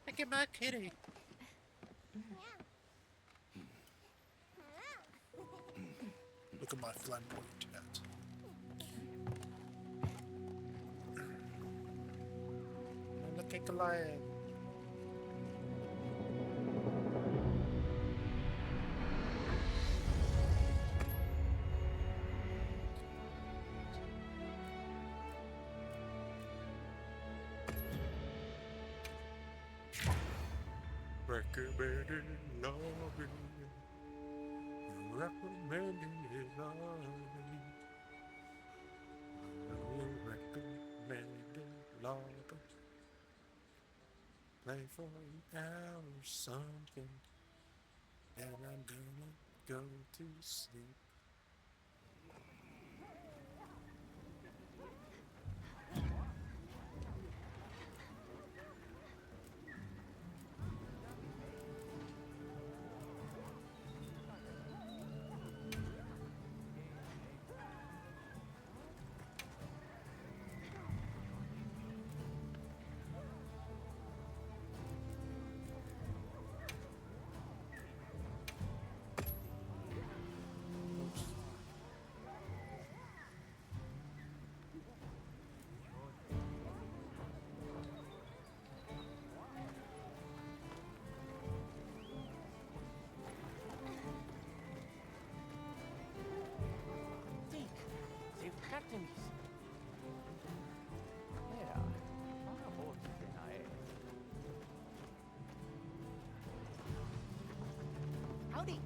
Look at my kitty. Look at my flamboyant cat. Look at the lion. Recommended lobby. Recommended lobby. Recommended lobby. Play for an hour or something. And I'm gonna go to sleep. Dick, they've curtains. Yeah, una voce na e. Howdy.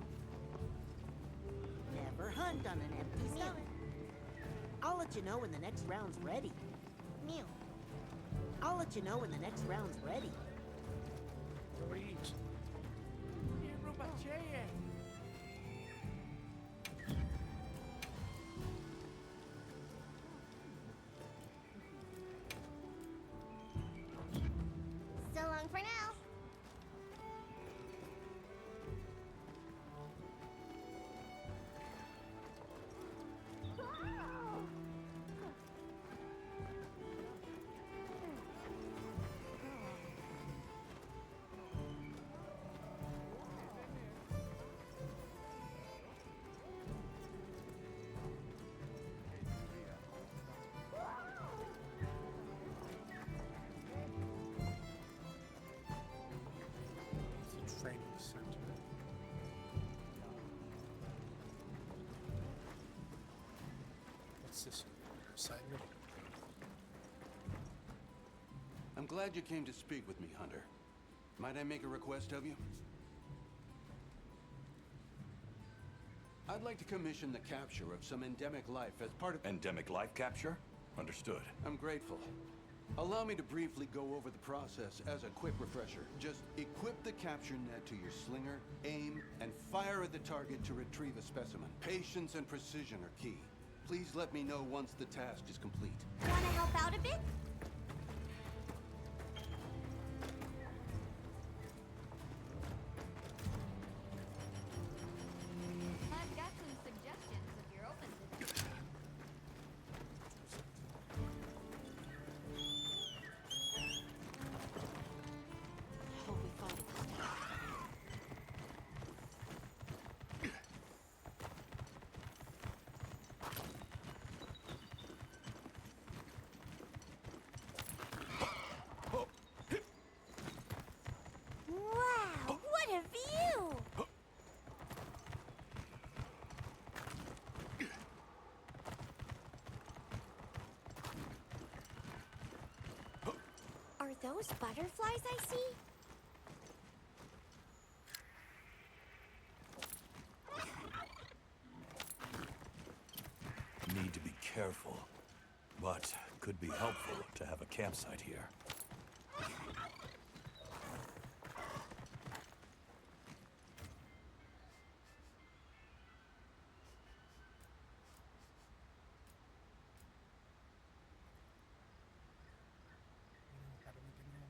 Never hunt on an empty stomach. I'll let you know when the next round's ready. Mew. I'll let you know when the next round's ready. Reach. Irubacheye. So long for now. It's a training center. What's this? Assignment? I'm glad you came to speak with me, Hunter. Might I make a request of you? I'd like to commission the capture of some endemic life as part of... Endemic life capture? Understood. I'm grateful. Allow me to briefly go over the process as a quick refresher. Just equip the capture net to your slinger, aim, and fire at the target to retrieve a specimen. Patience and precision are key. Please let me know once the task is complete. Wanna help out a bit? I've got some suggestions if you're open to them. Hope we find it this time. Wow, what a view! Are those butterflies I see? Need to be careful, but could be helpful to have a campsite here. How do we get in?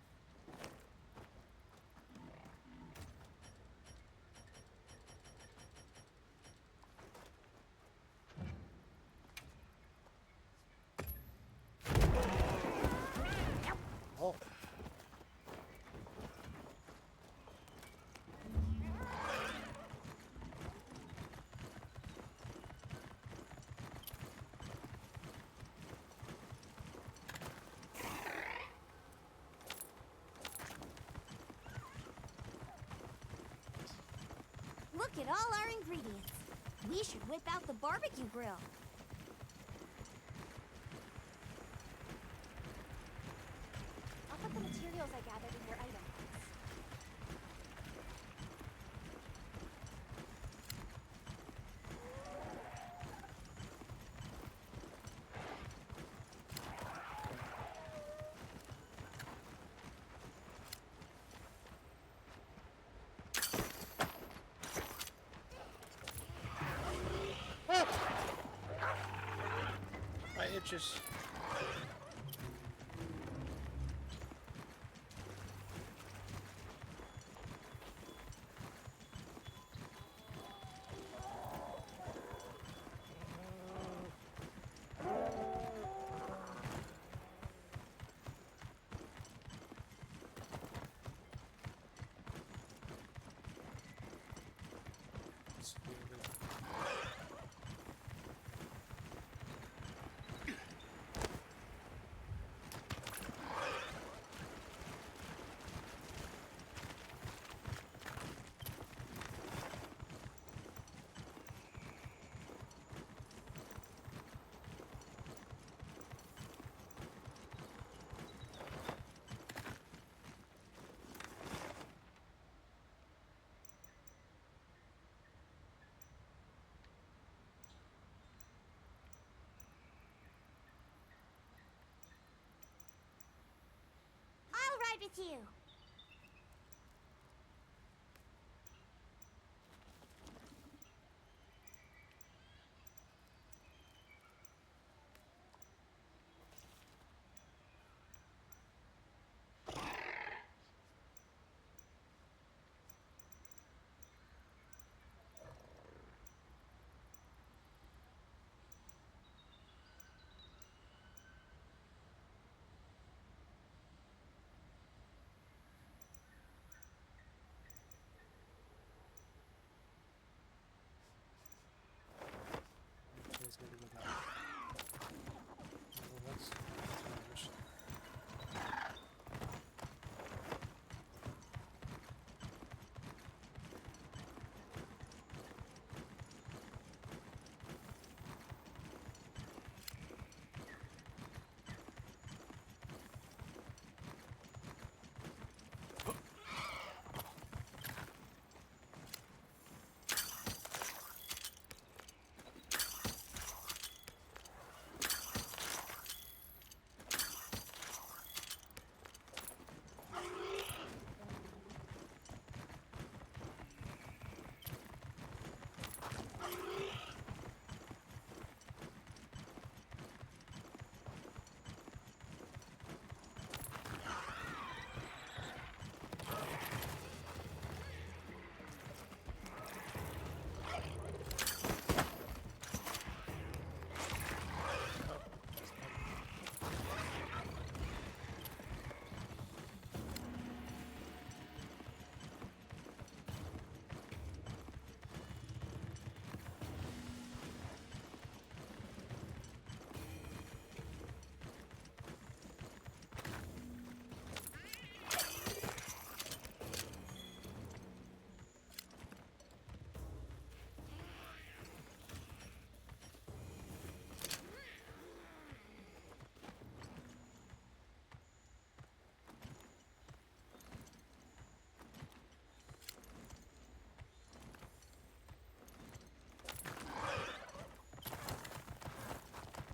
at all our ingredients. We should whip out the barbecue grill. I'll put the materials I gathered in your item box. My itches. I'll ride with you. Let's go to the back. Well, that's my mission.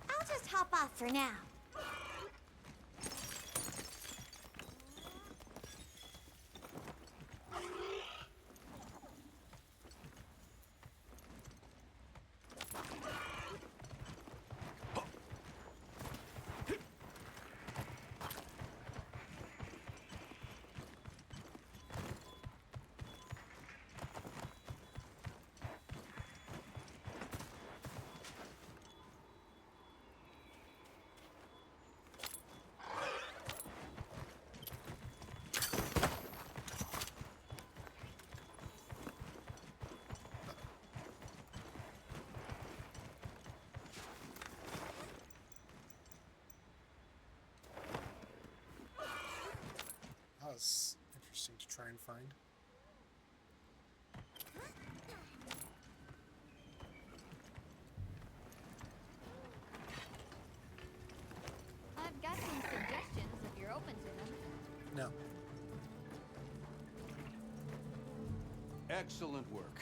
I'll just hop off for now. That was interesting to try and find. No. Excellent work.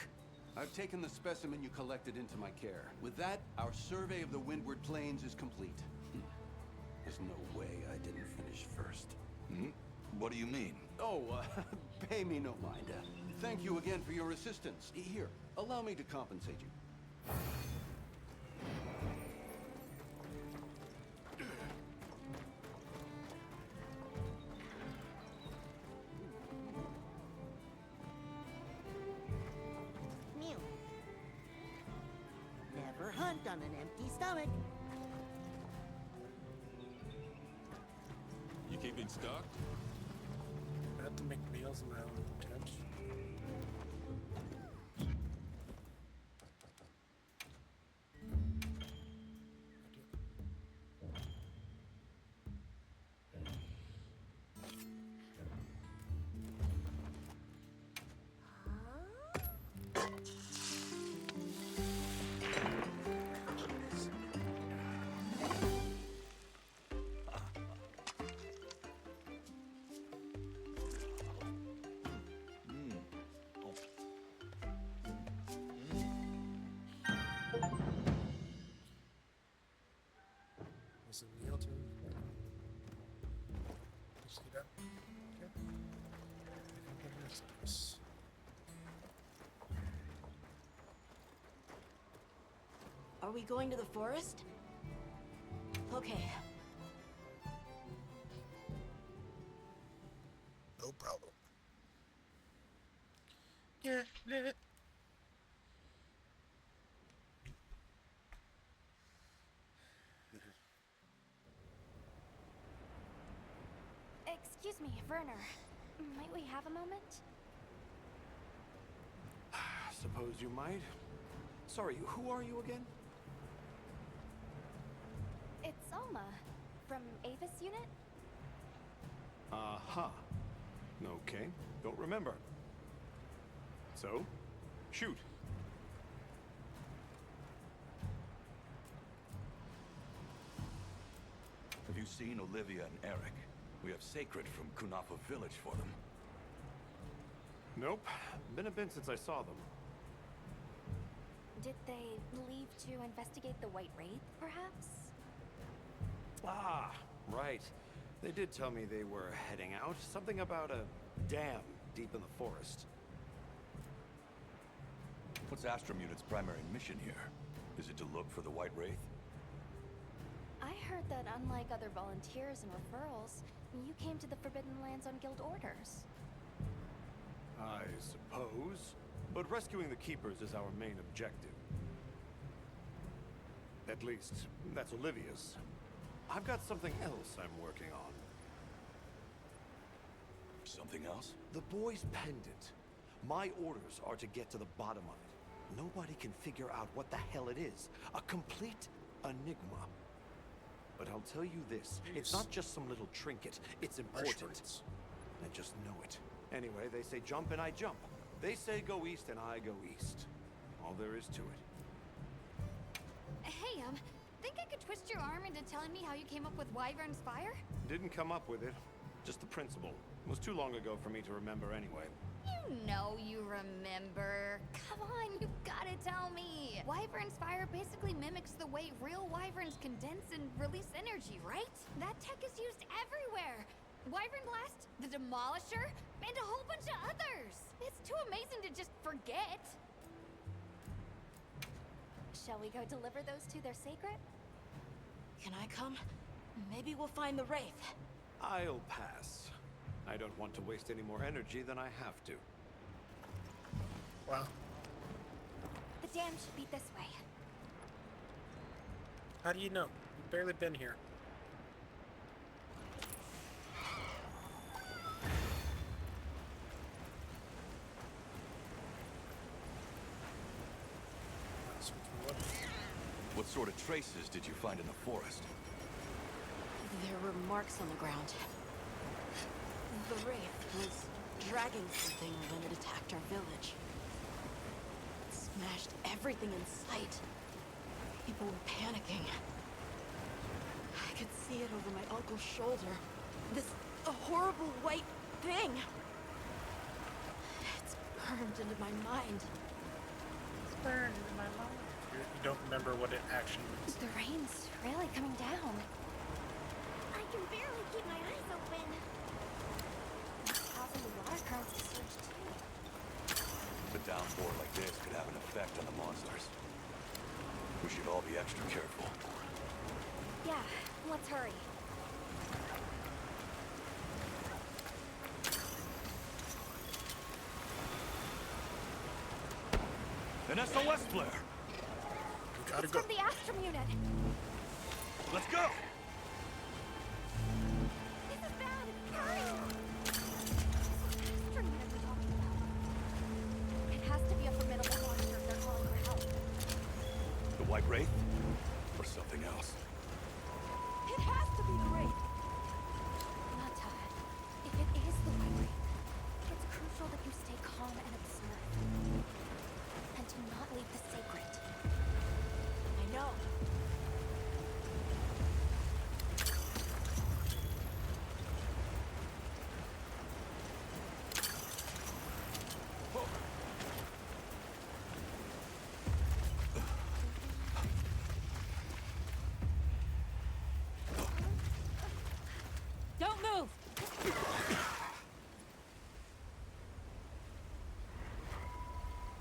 I've taken the specimen you collected into my care. With that, our survey of the Windward Plains is complete. There's no way I didn't finish first. Hmm? What do you mean? Oh, pay me no mind. Thank you again for your assistance. Here, allow me to compensate you. Mew. Never hunt on an empty stomach. You keeping stocked? I have to make meals in my own tent. Was it meal too? Just get up. Okay. I think it is this. Are we going to the forest? Okay. No problem. Yeah. Excuse me, Werner. Might we have a moment? Suppose you might. Sorry, who are you again? It's Alma, from Avis Unit. Aha. Okay, don't remember. So, shoot. Have you seen Olivia and Eric? We have Sacred from Kunafa Village for them. Nope. Been a bit since I saw them. Did they leave to investigate the White Wraith, perhaps? Ah, right. They did tell me they were heading out. Something about a dam deep in the forest. What's Astrum Unit's primary mission here? Is it to look for the White Wraith? I heard that unlike other volunteers and referrals, you came to the Forbidden Lands on guild orders. I suppose. But rescuing the Keepers is our main objective. At least, that's Olivia's. I've got something else I'm working on. Something else? The boy's pendant. My orders are to get to the bottom of it. Nobody can figure out what the hell it is. A complete enigma. But I'll tell you this, it's not just some little trinket. It's important. I just know it. Anyway, they say jump and I jump. They say go east and I go east. All there is to it. Hey, think I could twist your arm into telling me how you came up with Wyvern's Fire? Didn't come up with it. Just the principle. It was too long ago for me to remember anyway. You know you remember. Come on, you gotta tell me. Wyvern's Fire basically mimics the way real wyverns condense and release energy, right? That tech is used everywhere. Wyvern Blast, the Demolisher, and a whole bunch of others. It's too amazing to just forget. Shall we go deliver those to their sacred? Can I come? Maybe we'll find the Wraith. I'll pass. I don't want to waste any more energy than I have to. Wow. The dam should be this way. How do you know? You've barely been here. So we can look. What sort of traces did you find in the forest? There were marks on the ground. The Wraith was dragging something when it attacked our village. It smashed everything in sight. People were panicking. I could see it over my uncle's shoulder. This a horrible white thing. It's burned into my mind. It's burned in my mind. You don't remember what it actually means. The rain's really coming down. I can barely keep my eyes open. It's causing the water currents to surge too. A downpour like this could have an effect on the monsters. We should all be extra careful. Yeah, let's hurry. An SOS flare! We gotta It's go. from the Astrum unit. Let's go! This is bad. Hurry! Astrum unit we're talking about. It has to be a formidable monster if they're calling for help. The White Wraith? Or something else? It has to be the Wraith. Nata, if it is the White Wraith, it's crucial that you stay calm and observe. And do not leave the sacred. I know. Don't move!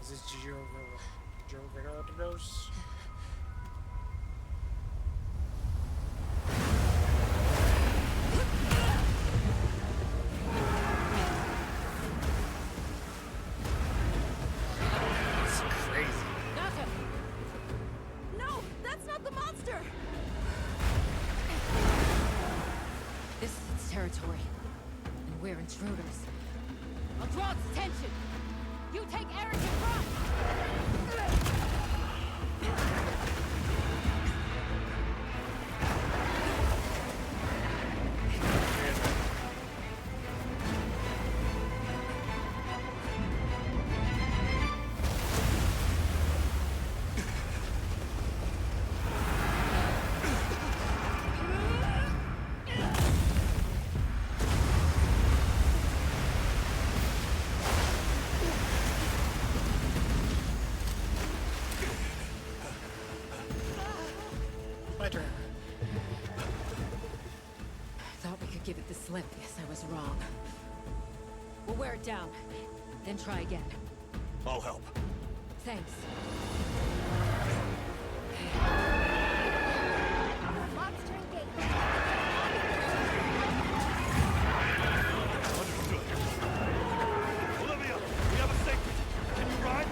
Is this Giovanni's? It's crazy. Nata! No, that's not the monster! This is its territory, and we're intruders. I'll draw its attention. You take Eric in front! My turn. Thought we could give it the slip. Guess I was wrong. We'll wear it down, then try again. I'll help. Thanks. Monster engaged. Understood. Olivia, we have a sacred. Can you ride?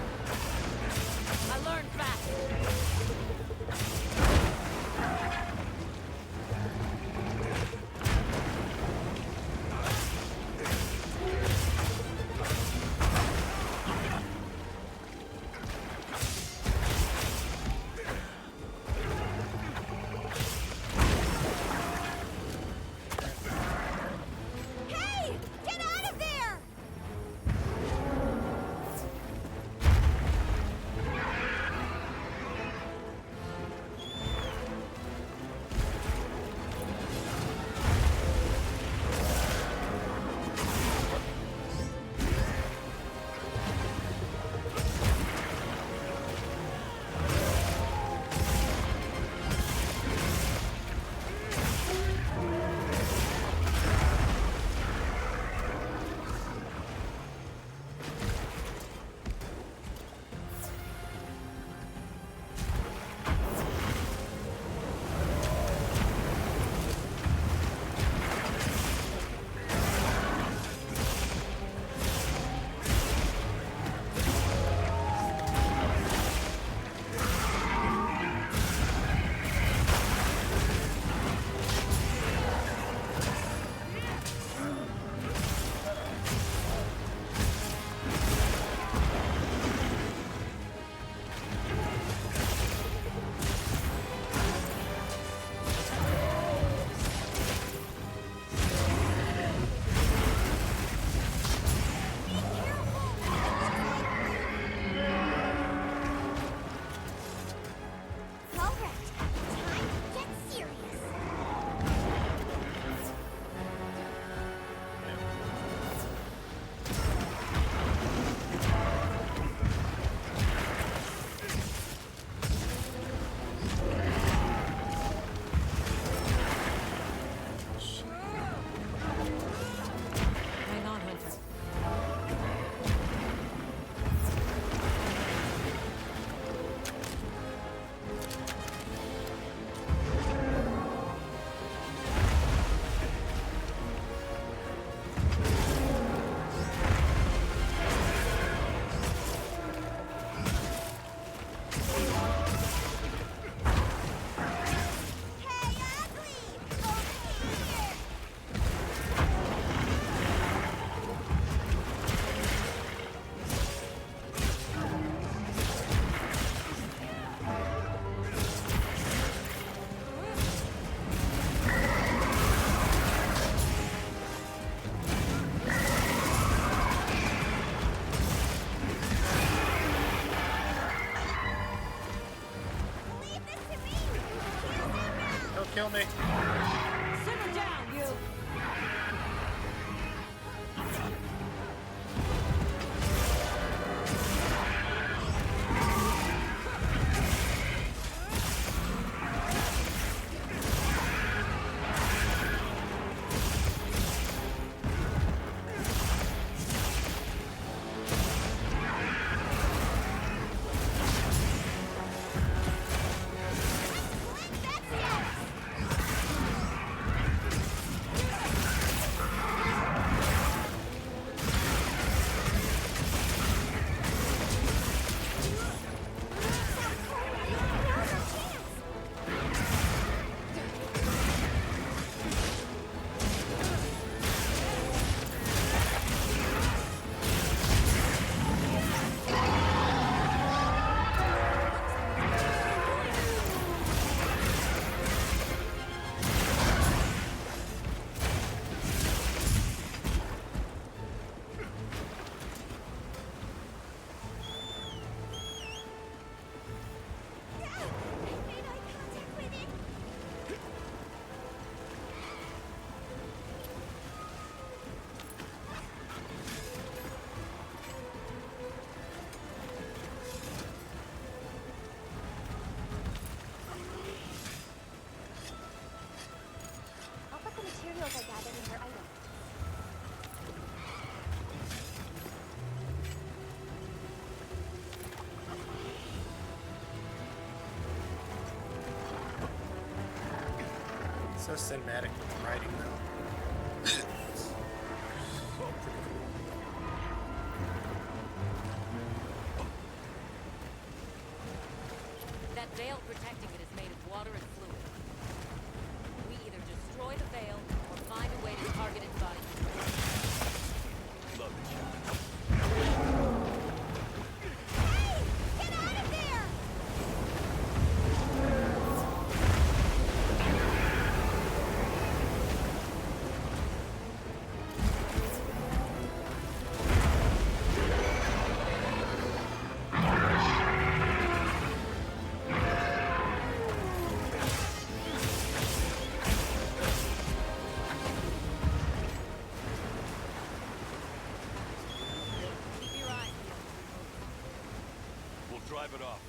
I learned fast. kill me. Simmer down, you! I'll put the materials I gathered in your item. So cinematic with the writing though. So pretty cool. That veil protecting it is made of water and fluid. We either destroy the veil or find a way to target its body. Love the challenge. Get out of there! Keep your eyes peeled. We'll drive it off.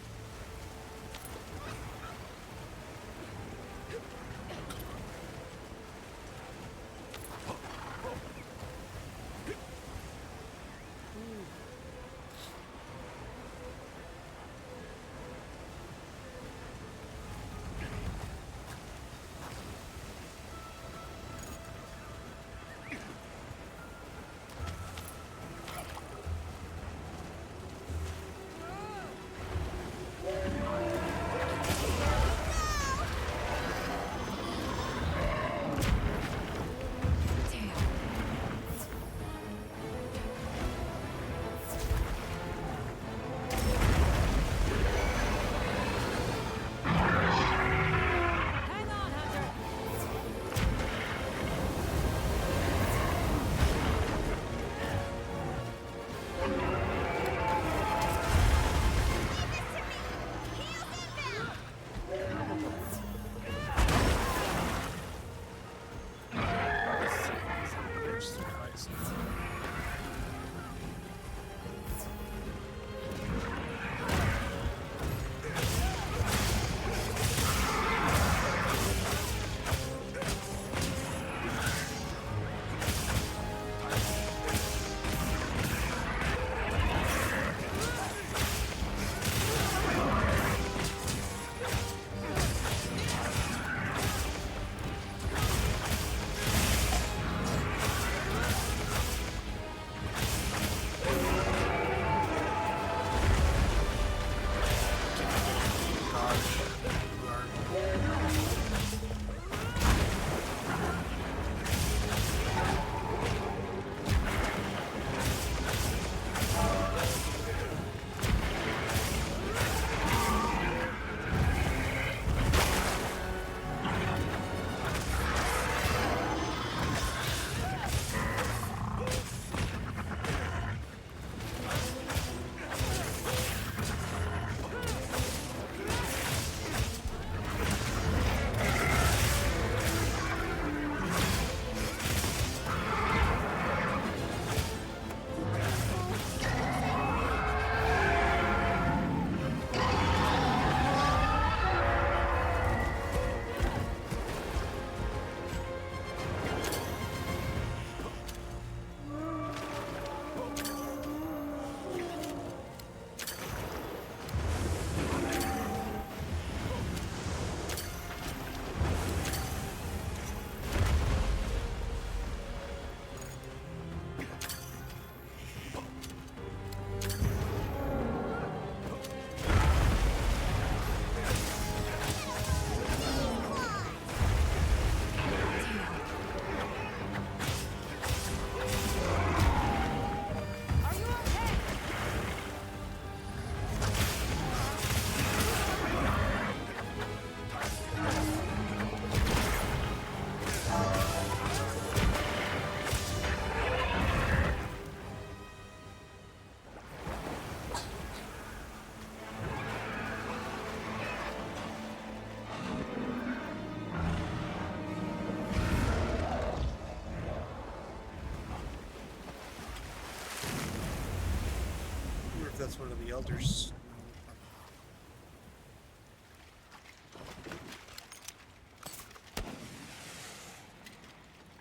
that's one of the elders.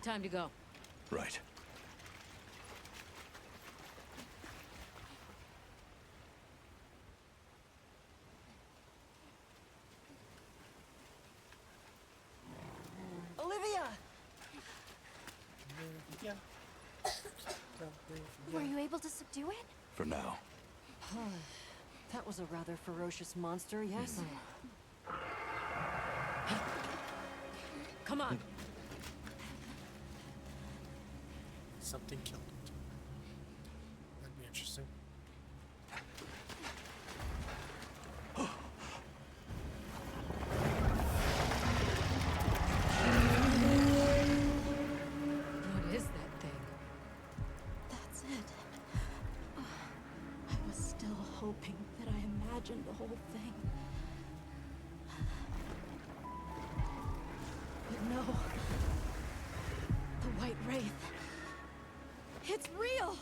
Time to go. Right. Olivia! Yeah. Were you able to subdue it? For now. That was a rather ferocious monster, yes? Come on. Something killed it. That'd be interesting. What is that thing? That's it. I was still hoping that I imagined the whole thing. But no. The White Wraith. It's real!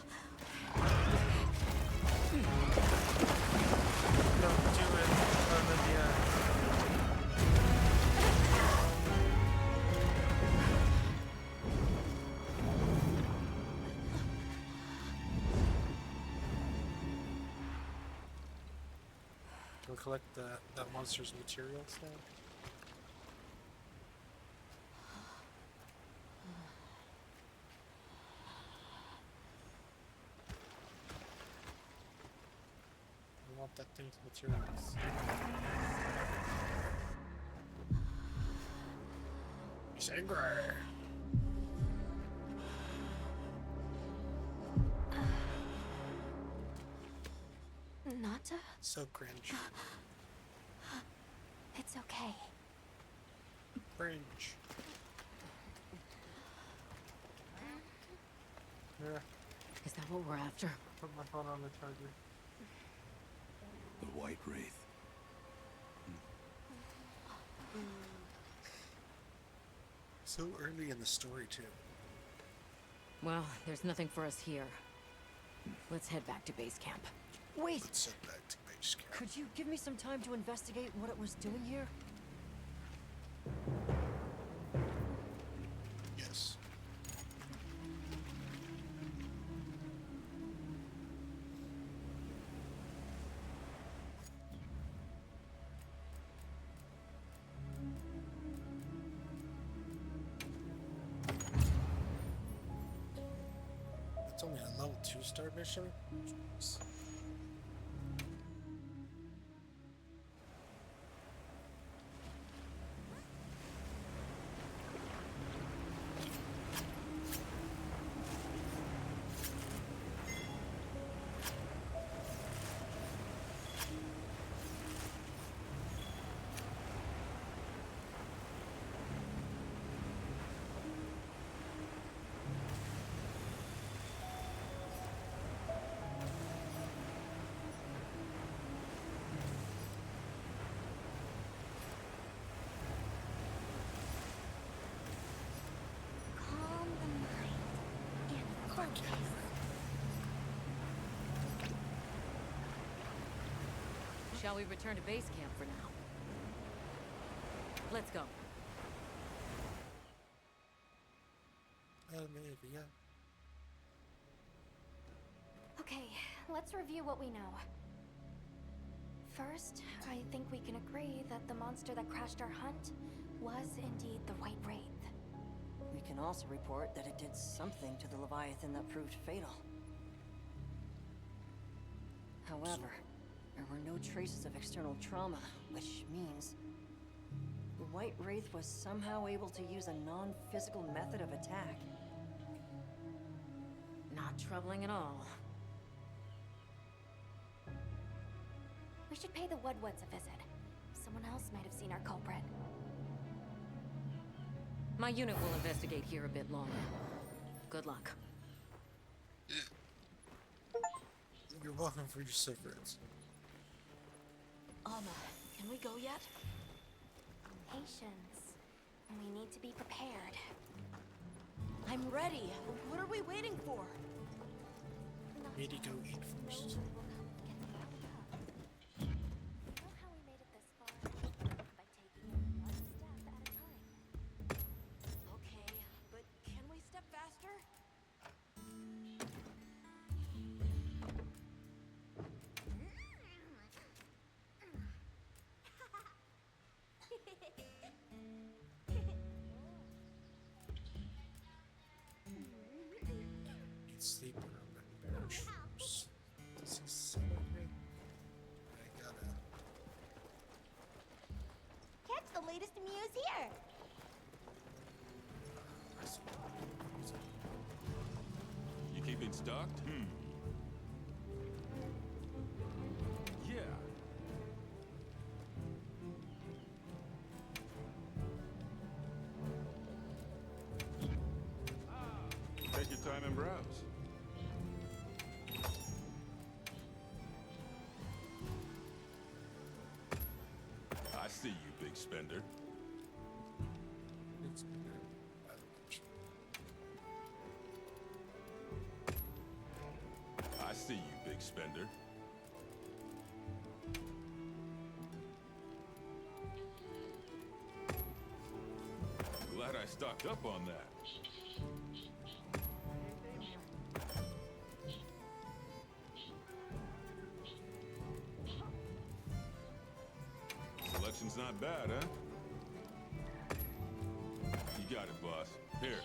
Don't do it, Olivia. Go collect that monster's materials now. I want that thing's materials. He's angry. Nata? So cringe. It's okay. Cringe. Yeah, Is that what we're after? put my phone on the charger. The White Wraith. So early in the story, too. Well, there's nothing for us here. Let's head back to base camp. Wait! Let's head back to base camp. Could you give me some time to investigate what it was doing here? Yes. It's only a level 2-star mission? Jeez. Calm the mind and focus. Shall we return to base camp for now? Let's go. Maybe, yeah. Okay, let's review what we know. First, I think we can agree that the monster that crashed our hunt was indeed the White Wraith. We can also report that it did something to the Leviathan that proved fatal. However, there were no traces of external trauma, which means the White Wraith was somehow able to use a non-physical method of attack. Not troubling at all. We should pay the Woodwoods a visit. Someone else might have seen our culprit. My unit will investigate here a bit longer. Good luck. You're welcome for your cigarettes. Can we go yet? Patience. We need to be prepared. I'm ready. What are we waiting for? Maybe go eat first. restocked? Yeah. Take your time and browse. I see you, big spender. It's good. I don't know. I see you, big spender. Glad I stocked up on that. Selection's not bad, huh? You got it, boss. Here.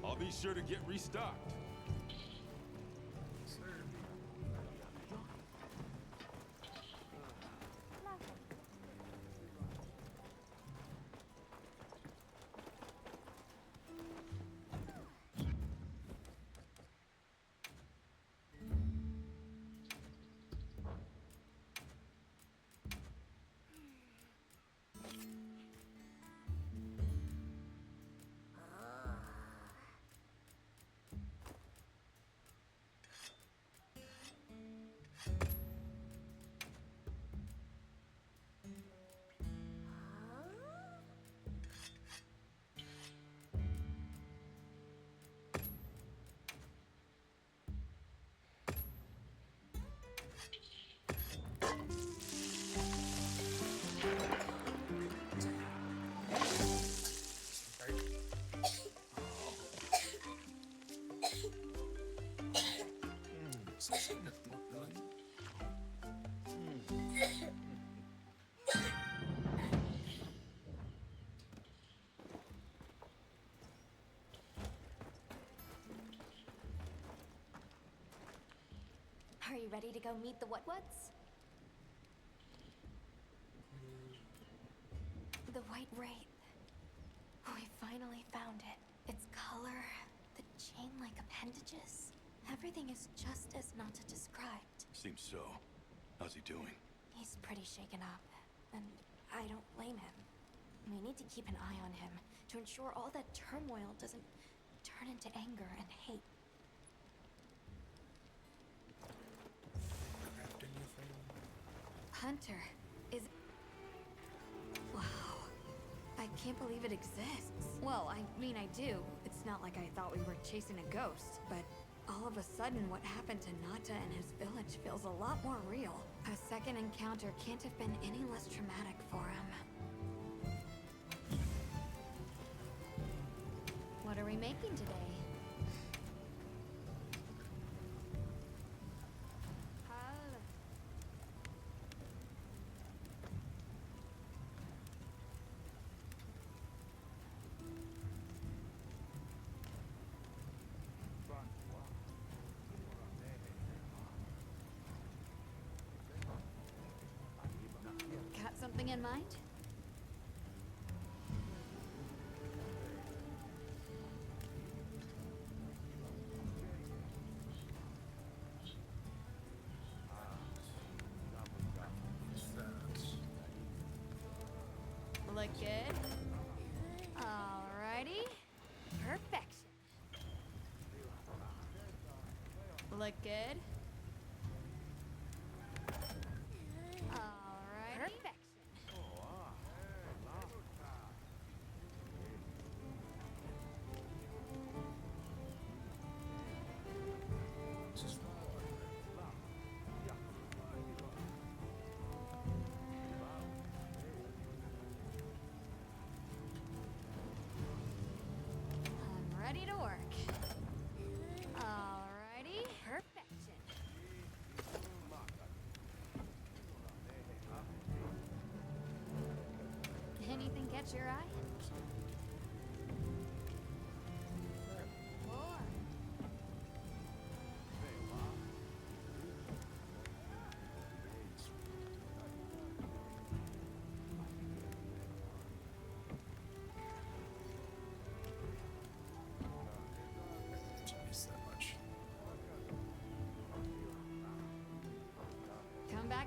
I'll be sure to get restocked. Sir. Are you ready to go meet the what-whats? The White Wraith. We finally found it. Its color, the chain-like appendages. Everything is just as Nata described. Seems so. How's he doing? He's pretty shaken up, and I don't blame him. We need to keep an eye on him to ensure all that turmoil doesn't turn into anger and hate. Crafting your friend. Hunter is... Wow. I can't believe it exists. Well, I mean, I do. It's not like I thought we were chasing a ghost, but all of a sudden what happened to Nata and his village feels a lot more real. A second encounter can't have been any less traumatic for him. What are we making today? Got something in mind? Look good. Alrighty. Perfection. Look good. Alrighty. Perfection. This is I'm ready to work. Alrighty. Perfection. Anything catch your eye? Four. to miss that much.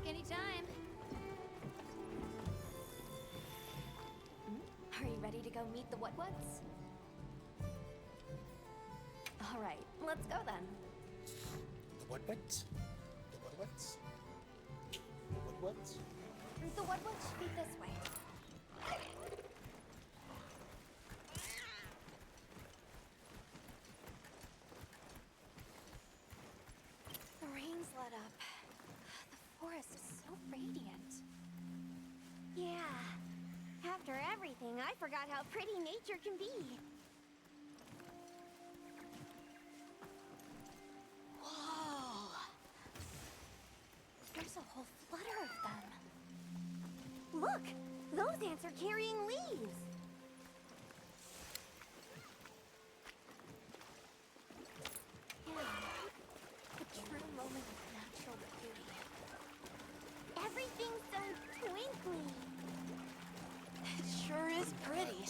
back anytime. Are you ready to go meet the Whatwoods? All right, let's go then. The what? The what? The what? The Whatwoods should be this way. The rain's let up. The forest is so radiant. Yeah. After everything, I forgot how pretty nature can be. Whoa! There's a whole flutter of them. Look! Those ants are carrying leaves! Yeah. A true moment of natural beauty. Everything's so twinkly. It sure is pretty.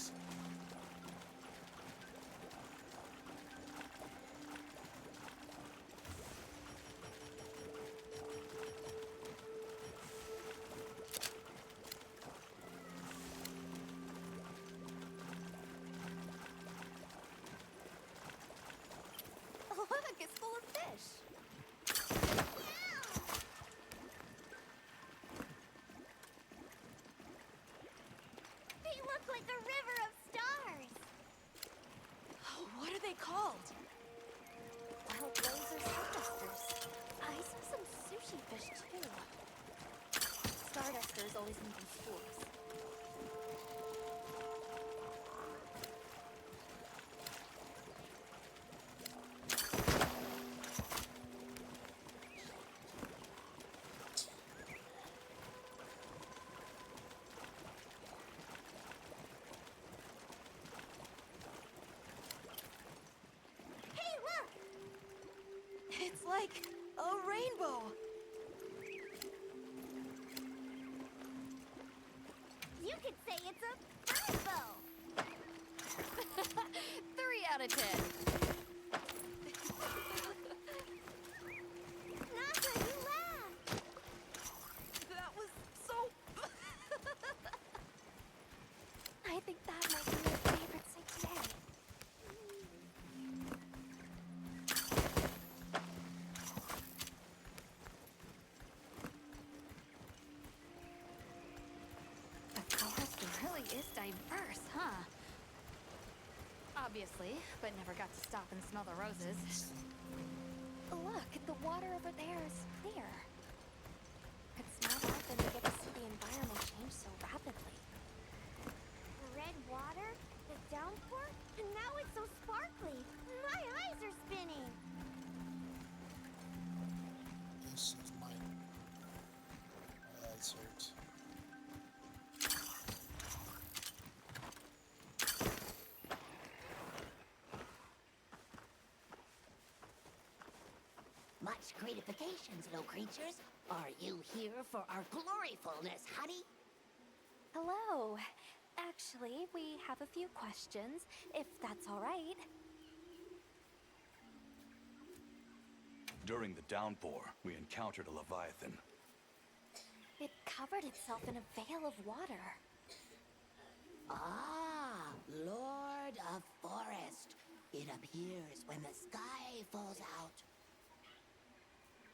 Look, it's full of fish. They look like a river of stars. Oh, what are they called? Wild blaze or stardusters. I saw some sushi fish too. Stardusters always move in schools. Hey, look! It's like a rainbow. You could say it's a rainbow. 3 out of 10. Nasa, you laughed. That was so... I think that might be my favorite sight today. The forest really is diverse, huh? Obviously, but never got to stop and smell the roses. Look, the water over there is clear. It's not often we get to see the environment change so rapidly. Red water, the downpour, and now it's so sparkly. My eyes are spinning. This is my eyes hurt. Much gratifications, little creatures. Are you here for our gloryfulness, honey? Hello. Actually, we have a few questions, if that's all right. During the downpour, we encountered a leviathan. It covered itself in a veil of water. Ah, Lord of Forest. It appears when the sky falls out.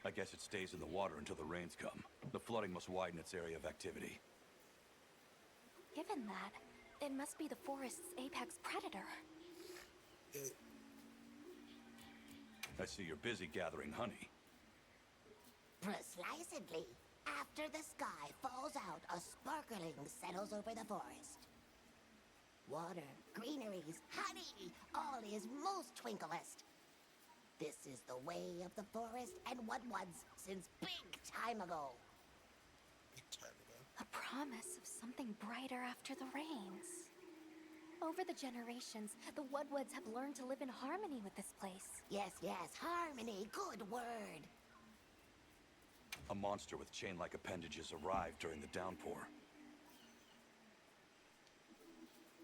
I guess it stays in the water until the rains come. The flooding must widen its area of activity. Given that, it must be the forest's apex predator. I see you're busy gathering honey. Precisely. After the sky falls out, a sparkling settles over the forest. Water, greeneries, honey, all is most twinklest. This is the way of the forest and Whatwoods since big time ago. Big time ago. A promise of something brighter after the rains. Over the generations, the Whatwoods have learned to live in harmony with this place. Yes, yes, harmony, good word. A monster with chain-like appendages arrived during the downpour.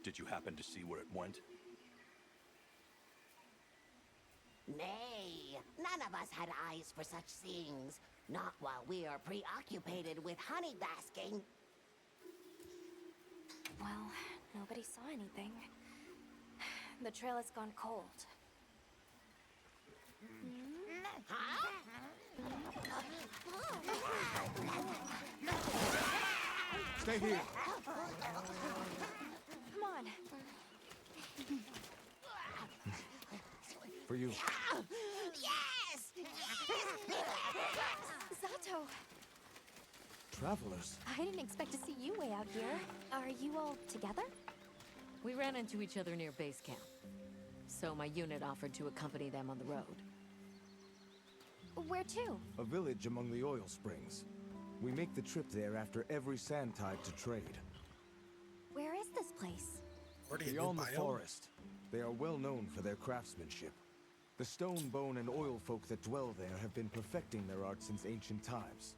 Did you happen to see where it went? Nay, none of us had eyes for such things. Not while we are preoccupied with honey basking. Well, nobody saw anything. The trail has gone cold. Stay here. Come on. For you. Yes! Zato! Travelers. I didn't expect to see you way out here. Are you all together? We ran into each other near base camp. So my unit offered to accompany them on the road. Where to? A village among the oil springs. We make the trip there after every sand tide to trade. Where is this place? Beyond the forest. They are well known for their craftsmanship. The stone, bone, and oil folk that dwell there have been perfecting their art since ancient times.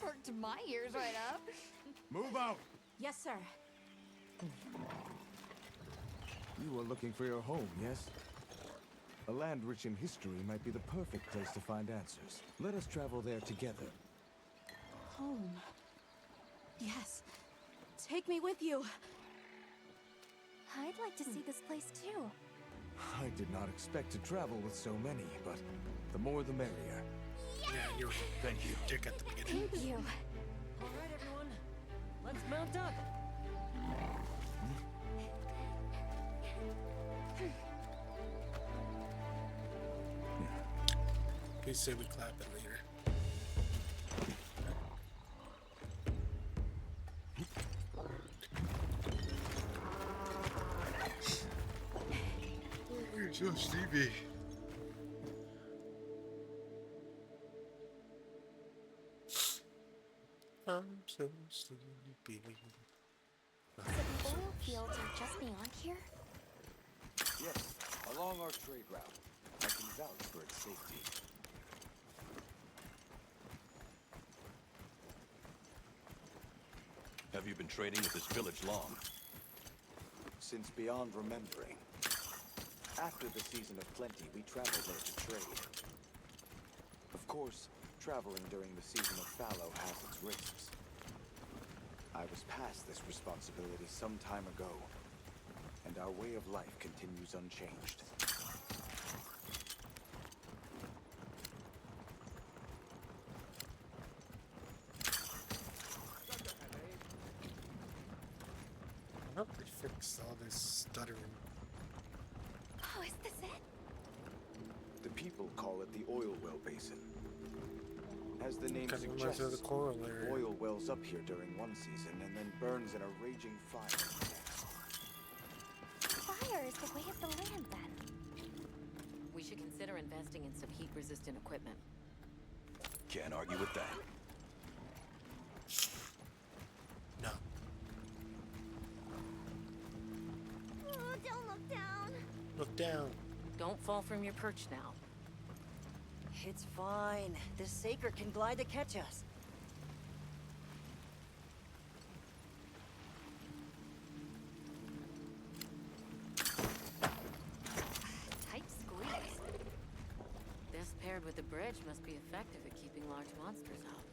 Perked my ears right up. Move out! Yes, sir. You are looking for your home, yes? A land rich in history might be the perfect place to find answers. Let us travel there together. Home. Yes. Take me with you. I'd like to see this place too. I did not expect to travel with so many, but the more the merrier. Yeah, you're right. Thank you. Dick at the beginning. Thank you. All right, everyone. Let's mount up. Please say we clap it later. You're so sleepy. I'm so sleepy. So the oil fields are just beyond here? Yes, along our trade route. I can vouch for its safety. Have you been trading with this village long? Since beyond remembering. After the season of plenty, we traveled there to trade. Of course, traveling during the season of fallow has its risks. I was past this responsibility some time ago, and our way of life continues unchanged. I hope they fix all this stuttering. Oh, is this it? The people call it the oil well basin. As the name Kind of reminds me of suggests, the corollary. oil wells up here during one season and then burns in a raging fire the next. Fire is the way of the land, then. We should consider investing in some heat-resistant equipment. Can't argue with that. No. Oh, don't look down. Look down. Don't fall from your perch now. It's fine. This Saker can glide to catch us. Tight squeeze. This paired with the bridge must be effective at keeping large monsters out.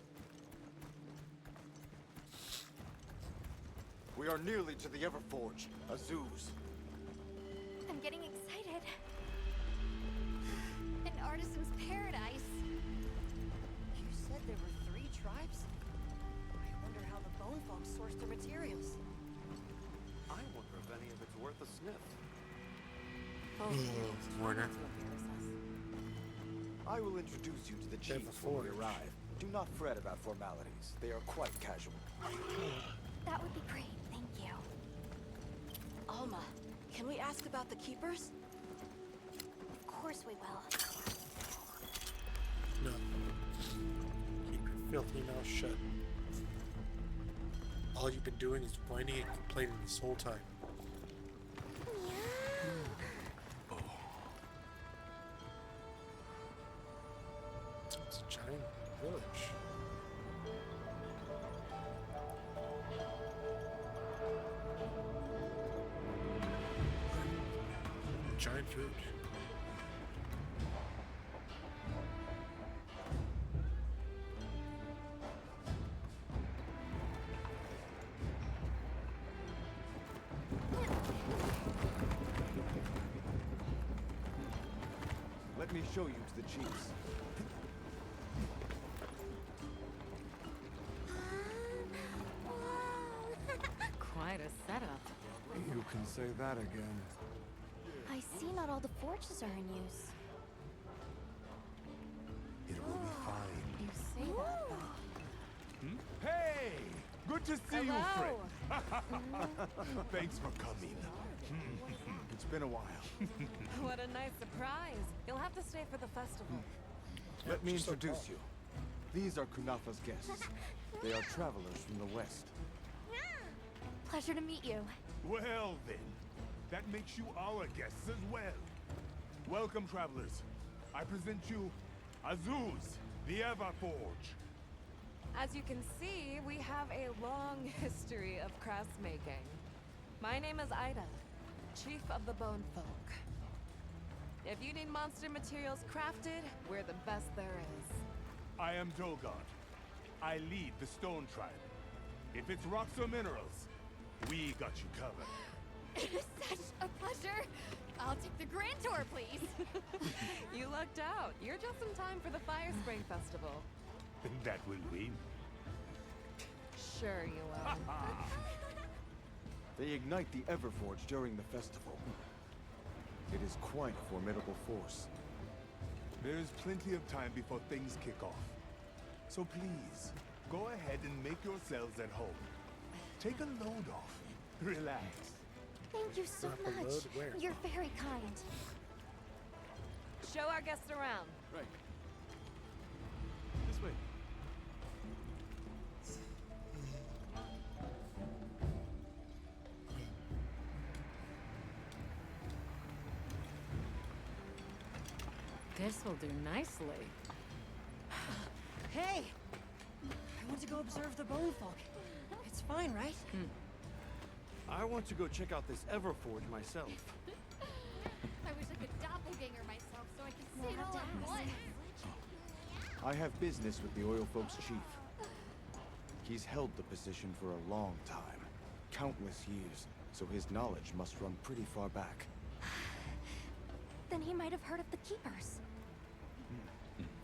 We are nearly to the Everforge, Azuz. I'm getting excited. An artisan's paradise. You said there were 3 tribes? I wonder how the bone folks source their materials. I wonder if any of it's worth a sniff. Warner. I will introduce you to the chiefs when we arrive. Do not fret about formalities. They are quite casual. That would be great, thank you. Alma, can we ask about the keepers? Of course we will. No. Keep your filthy mouth shut. All you've been doing is whining and complaining this whole time. It's a giant village. Giant food. Let me show you to the chiefs. Quite a setup. You can say that again. I see not all the forges are in use. It will be fine. You say that, but... Hey! Good to see you, Hello. friend. Thanks for coming. It's been a while. What a nice surprise. You'll have to stay for the festival. Let me introduce you. These are Kunafa's guests. They are travelers from the west. Pleasure to meet you. Well then, that makes you our guests as well. Welcome, travelers. I present you Azuz, the Everforge. As you can see, we have a long history of crafts making. My name is Ida, Chief of the Bone Folk. If you need monster materials crafted, we're the best there is. I am Dolgard. I lead the Stone Tribe. If it's rocks or minerals, we got you covered. It is such a pleasure. I'll take the grand tour, please. You lucked out. You're just in time for the Fire Spring Festival. That will win. Sure you will. They ignite the Everforge during the festival. It is quite a formidable force. There is plenty of time before things kick off. So please, go ahead and make yourselves at home. Take a load off. Relax. Thank you so Drop a much. load where? You're very kind. Show our guests around. Right. This way. This will do nicely. Hey! I want to go observe the bone folk. It's fine, right? I want to go check out this Everforge myself. I wish I could doppelganger myself so I could see it all at once. I have business with the oil folks' chief. He's held the position for a long time. Countless years, so his knowledge must run pretty far back. Then he might have heard of the Keepers.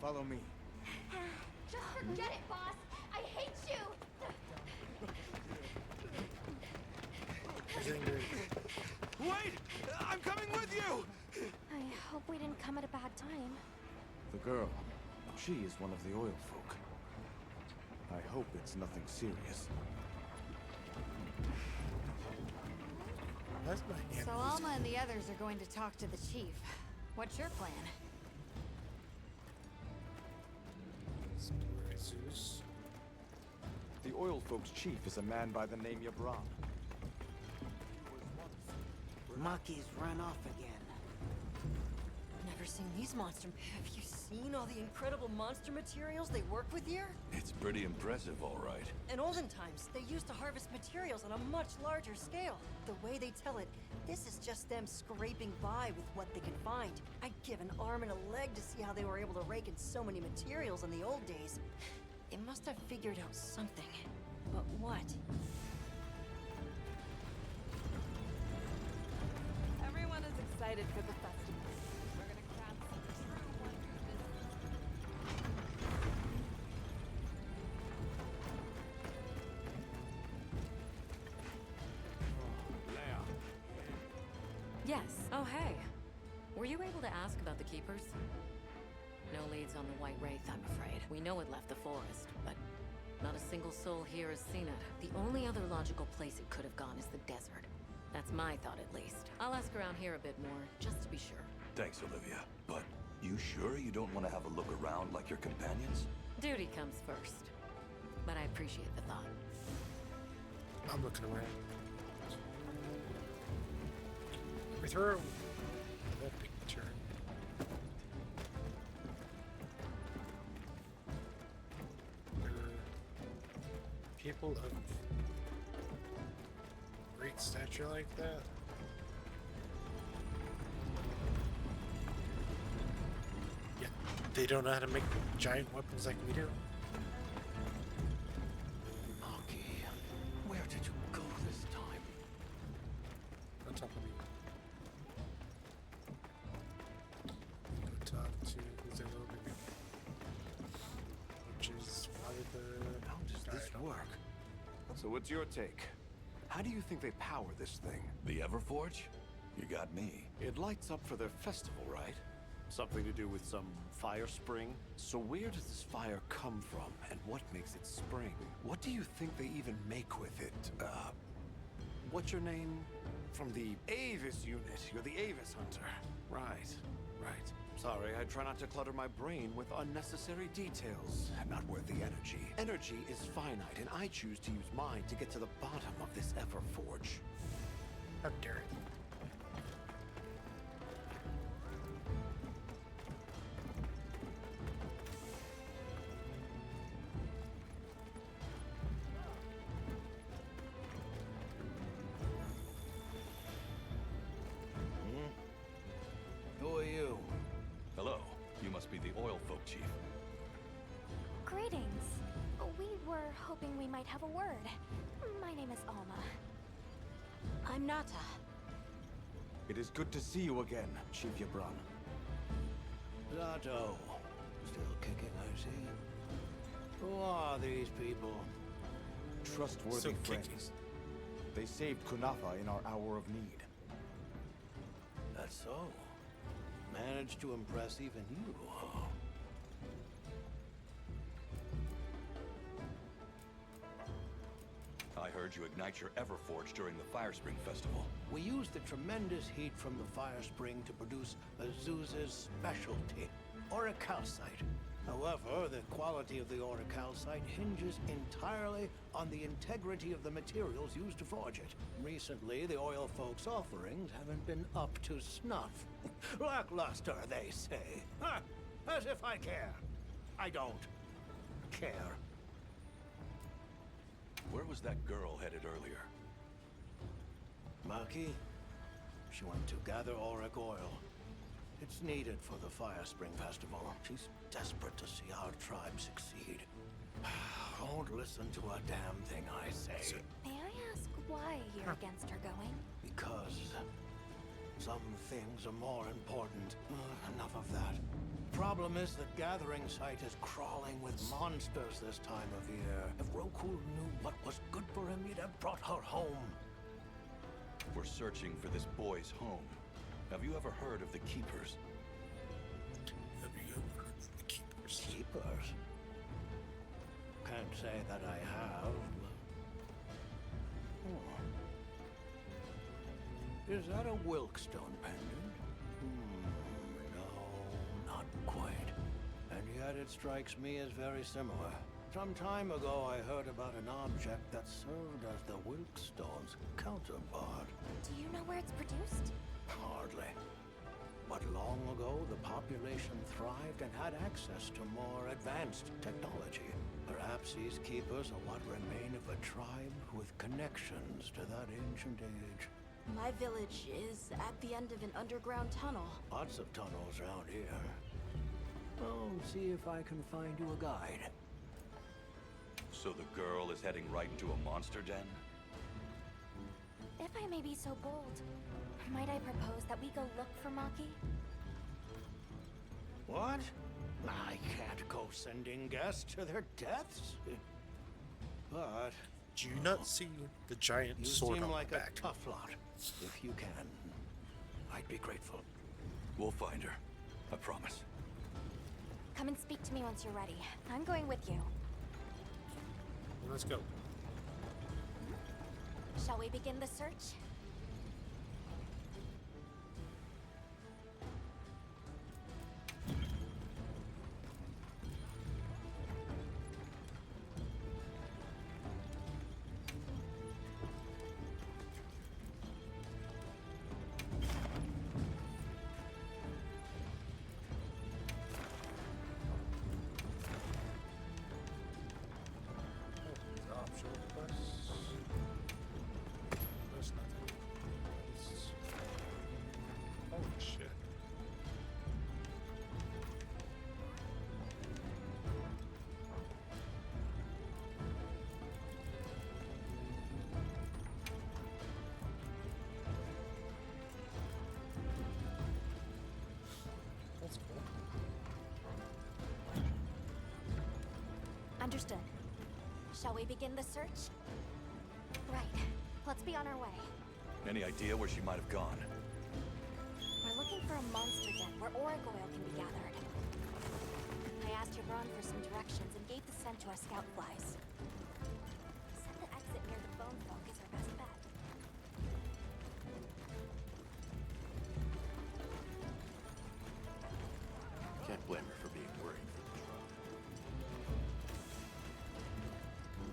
Follow me. Just forget it, boss. I hate you. He's angry. Wait! I'm coming with you! I hope we didn't come at a bad time. The girl, she is one of the oil folk. I hope it's nothing serious. That's my hand. So Alma and the others are going to talk to the chief. What's your plan? Zeus. The oil folks' chief is a man by the name Yabram. Maki's run off again. Never seen these monster... Have you seen all the incredible monster materials they work with here? It's pretty impressive, all right. In olden times, they used to harvest materials on a much larger scale. The way they tell it, this is just them scraping by with what they can find. I'd give an arm and a leg to see how they were able to rake in so many materials in the old days. They must have figured out something. But what? Everyone is excited for the festival. We're gonna craft some true wonders Yes. Oh, hey. Were you able to ask about the Keepers? No leads on the White Wraith, I'm afraid. We know it left the forest, but not a single soul here has seen it. The only other logical place it could have gone is the desert. That's my thought, at least. I'll ask around here a bit more, just to be sure. Thanks, Olivia. But you sure you don't want to have a look around like your companions? Duty comes first. But I appreciate the thought. I'm looking around. We through. That big turn. People of great stature like that. Yeah, they don't know how to make giant weapons like we do. Maki, where did you go this time? On top of me. Go talk So what's your take? How do you think they power this thing? The Everforge? You got me. It lights up for their festival, right? Something to do with some fire spring? So where does this fire come from, and what makes it spring? What do you think they even make with it? What's your name? From the Avis unit. You're the Avis hunter. Right, right. Sorry, I try not to clutter my brain with unnecessary details. Not worth the energy. Energy is finite, and I choose to use mine to get to the bottom of this Everforge. How dare it? Who are you? Hello. You must be the oil folk chief. Greetings. We were hoping we might have a word. My name is Alma. I'm Nata. It is good to see you again, Chief Yabran. Zato. Still kicking, I see. Who are these people? Trustworthy So friends. kicky. They saved Kunafa in our hour of need. That's so. Managed to impress even you, huh? I heard you ignite your Everforge during the Firespring Festival. We used the tremendous heat from the fire spring to produce Azuz's specialty, auricalcite. However, the quality of the auricalcite hinges entirely on the integrity of the materials used to forge it. Recently, the oil folks' offerings haven't been up to snuff. Lackluster, they say. Huh, as if I care. I don't care. Where was that girl headed earlier? Maki? She went to gather auric oil. It's needed for the Fire Spring Festival. She's desperate to see our tribe succeed. Won't listen to a damn thing I say. May I ask why you're against her going? Because some things are more important. Enough of that. Problem is that gathering site is crawling with monsters this time of year. If Roku knew what was good for him, he'd have brought her home. We're searching for this boy's home. Have you ever heard of the Keepers? Have you ever heard of the Keepers? Keepers? Can't say that I have. Is that a Wilkstone pendant? No, not quite. And yet it strikes me as very similar. Some time ago I heard about an object that served as the Wilkstone's counterpart. Do you know where it's produced? Hardly. But long ago, the population thrived and had access to more advanced technology. Perhaps these keepers are what remain of a tribe with connections to that ancient age. My village is at the end of an underground tunnel. Lots of tunnels around here. Oh, see if I can find you a guide. So the girl is heading right into a monster den? If I may be so bold, might I propose that we go look for Maki? What? I can't go sending guests to their deaths. But do you not see the giant you sword seem on like the a back? tough lot. If you can, I'd be grateful. We'll find her. I promise. Come and speak to me once you're ready. I'm going with you. Let's go. Shall we begin the search? Optional quests. There's nothing. Holy shit. That's cool. Understood. Shall we begin the search? Right. Let's be on our way. Any idea where she might have gone? We're looking for a monster den where auric oil can be gathered. I asked Hebron for some directions and gave the scent to our scout flies. He said the exit near the bone folk is our best bet. Can't blame her for being worried.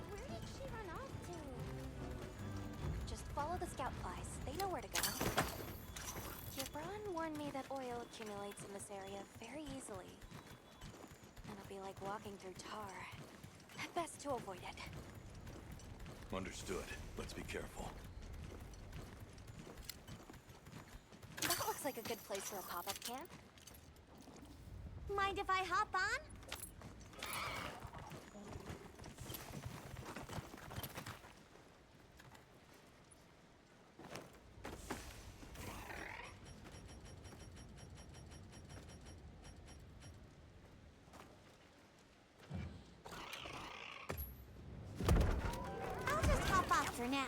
Where did she run off to? Just follow the scout flies. They know where to go. Hebron warned me that oil accumulates in this area very easily. It'll be like walking through tar. Best to avoid it. Understood. Let's be careful. That looks like a good place for a pop-up camp. Mind if I hop on? I'll just hop off for now.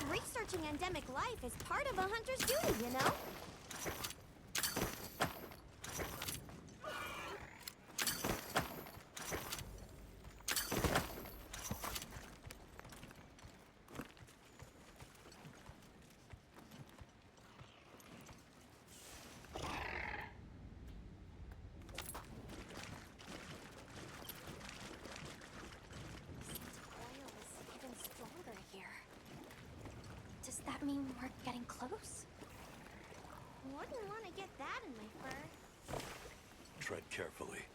Researching endemic life is part of a hunter's duty, you know? Oil is even stronger here. Does that mean we're getting close? Wouldn't want to get that in my fur. Tread carefully.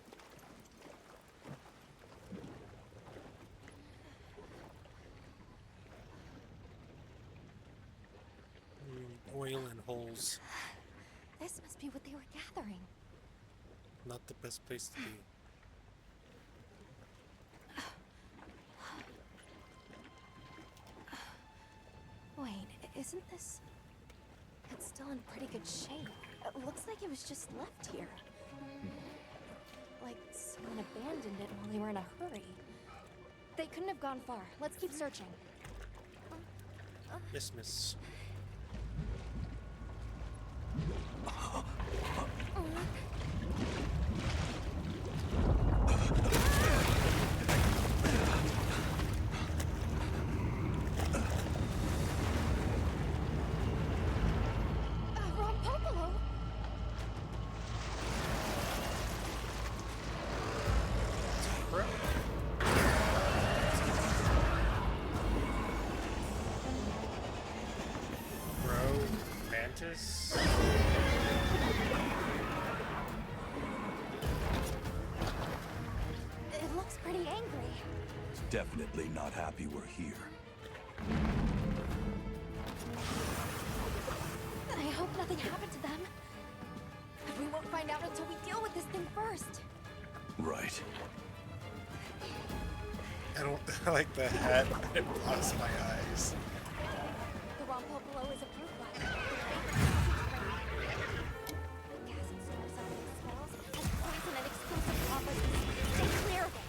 Oil in holes. This must be what they were gathering. Not the best place to be. Wait, isn't this... It's still in pretty good shape. It looks like it was just left here. Like someone abandoned it while they were in a hurry. They couldn't have gone far. Let's keep searching. Yes, miss. Ron Popolo! Bro, Mantis. It looks pretty angry. It's definitely not happy we're here. I hope nothing happened to them. But we won't find out until we deal with this thing first. Right. I don't like the hat. It blocks my eyes. The Ron Popolo is approved by the gas and solar zoning smells has poison and explosive properties. Stay clear of it.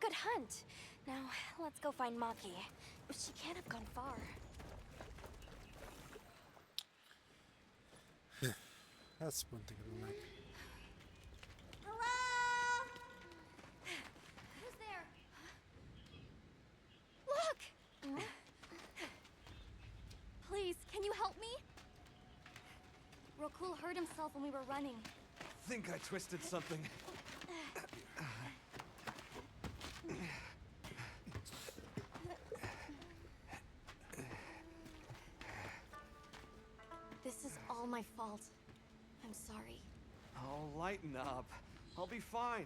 Good hunt. Now, let's go find Maki. She can't have gone far. That's one thing I don't like. Hello? Who's there? Look! Please, can you help me? Rokul hurt himself when we were running. Think I twisted something. This is all my fault. I'm sorry. Oh, lighten up. I'll be fine.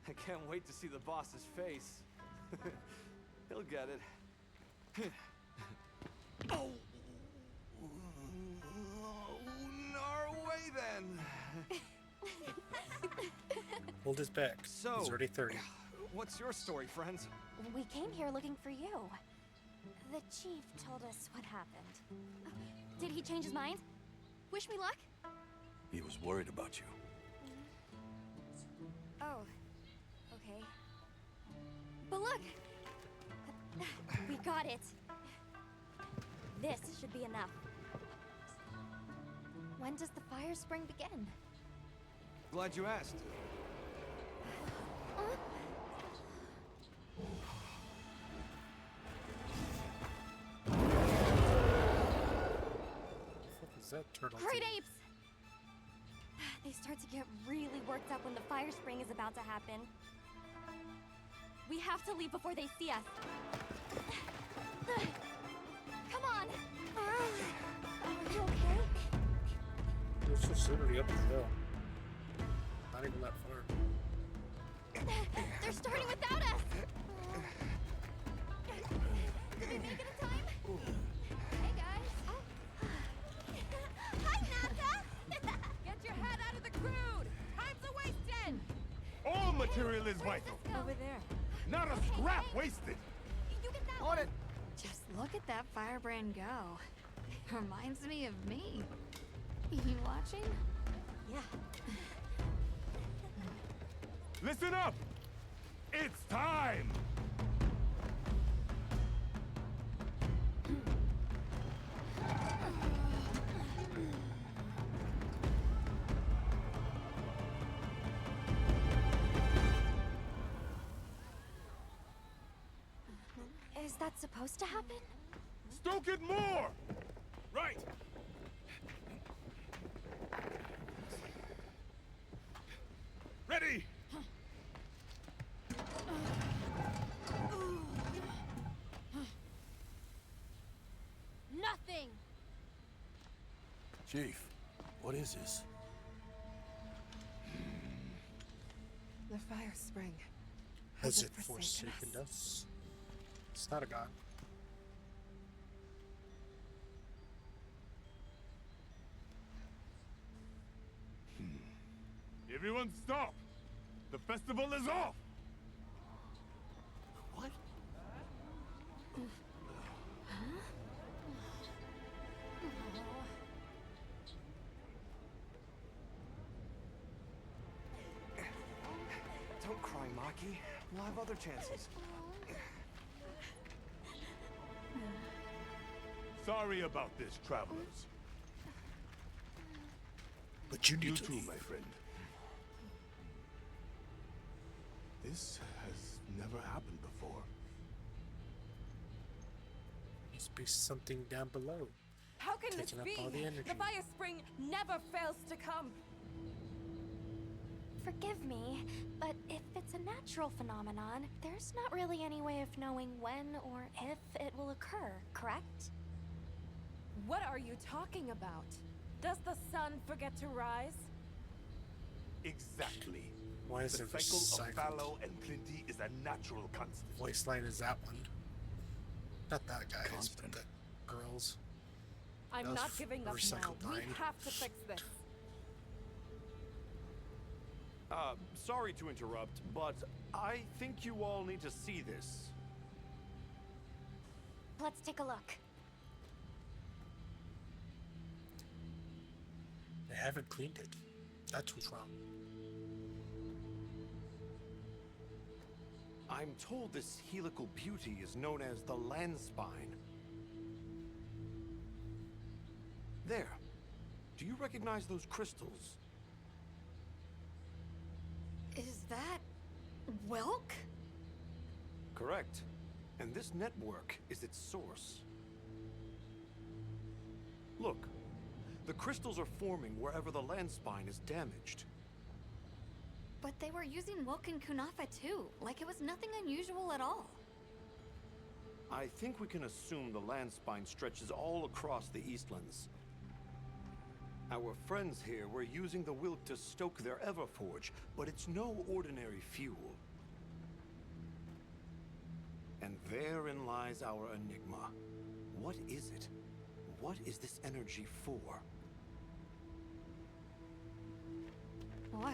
I can't wait to see the boss's face. He'll get it. Oh! Our way then. Hold his back. So, he's already 30. What's your story, friends? We came here looking for you. The chief told us what happened. Did he change his mind? Wish me luck? He was worried about you. Oh, okay. But look! We got it. This should be enough. When does the fire spring begin? Glad you asked. What is that turtle? Great thing? apes! They start to get really worked up when the fire spring is about to happen. We have to leave before they see us. Come on! Are you okay? It's just literally up the hill. Not even that far. They're starting without us! Did we make it in time? Hey guys. Hi, Naka! Get your head out of the crude. Time's a wasted. All material is vital. Over there. Not a scrap wasted. You get that On it! Just look at that firebrand go. Reminds me of me. You watching? Yeah. Listen up! It's time! Is that supposed to happen? Stoke it more! Right! Ready! Nothing! Chief, what is this? The fire spring. Has it forsaken us? It's not a god. Everyone stop! The festival is off! What? Don't cry, Maki. We'll have other chances. Sorry about this, travelers. But you need You to too, leave. my friend. This has never happened before. Must be something down below. How can this Taking up be? all the energy. The fire spring never fails to come. Forgive me, but if it's a natural phenomenon, there's not really any way of knowing when or if it will occur, correct? What are you talking about? Does the sun forget to rise? Exactly. Why is the it cycle recycled? of fallow and plenty is a natural constant. Voice line is that one. Not that guy's, but the girls. I'm That was not giving up now. recycled We line. have to fix this. Sorry to interrupt, but I think you all need to see this. Let's take a look. They haven't cleaned it. That's what's wrong. I'm told this helical beauty is known as the land spine. There. Do you recognize those crystals? Is that Welk? Correct. And this network is its source. Look, the crystals are forming wherever the land spine is damaged. But they were using Welk and Kunafa too, like it was nothing unusual at all. I think we can assume the land spine stretches all across the Eastlands. Our friends here were using the Wilk to stoke their Everforge, but it's no ordinary fuel. And therein lies our enigma. What is it? What is this energy for? What?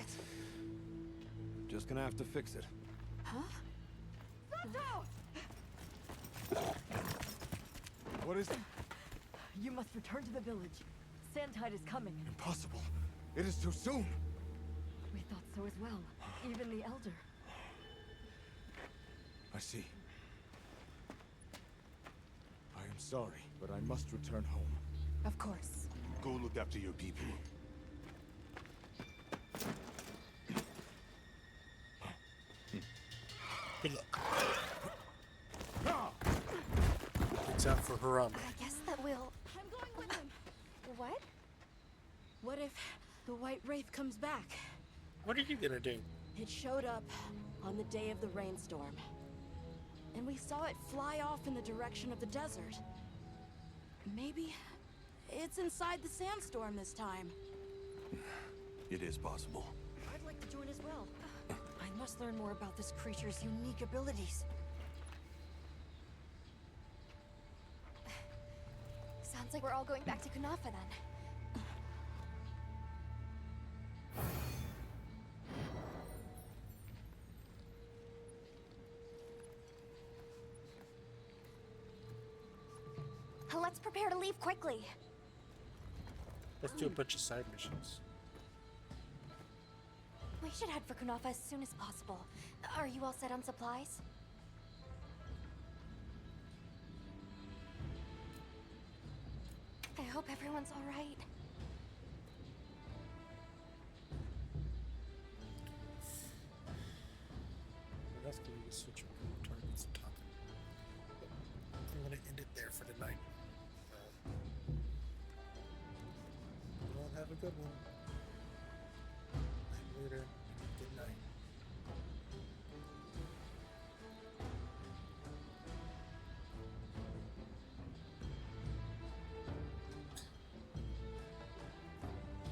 Just gonna have to fix it. Huh? What is it? You must return to the village. Sandtide is coming. Impossible. It is too soon. We thought so as well. Even the Elder. I see. I am sorry, but I must return home. Of course. Go look after your people. Good luck. It's out for Haram. I guess that we'll... I'm going with him. What? What if the White Wraith comes back? What are you gonna do? It showed up on the day of the rainstorm. And we saw it fly off in the direction of the desert. Maybe it's inside the sandstorm this time. It is possible. I'd like to join as well. I must learn more about this creature's unique abilities. Sounds like we're all going back to Kunafa then. Let's prepare to leave quickly. Let's do a bunch of side missions. We should head for Kunafa as soon as possible. Are you all set on supplies? I hope everyone's all right. That's gonna be a switch of targets top. I'm gonna end it there for tonight. You all have a good one.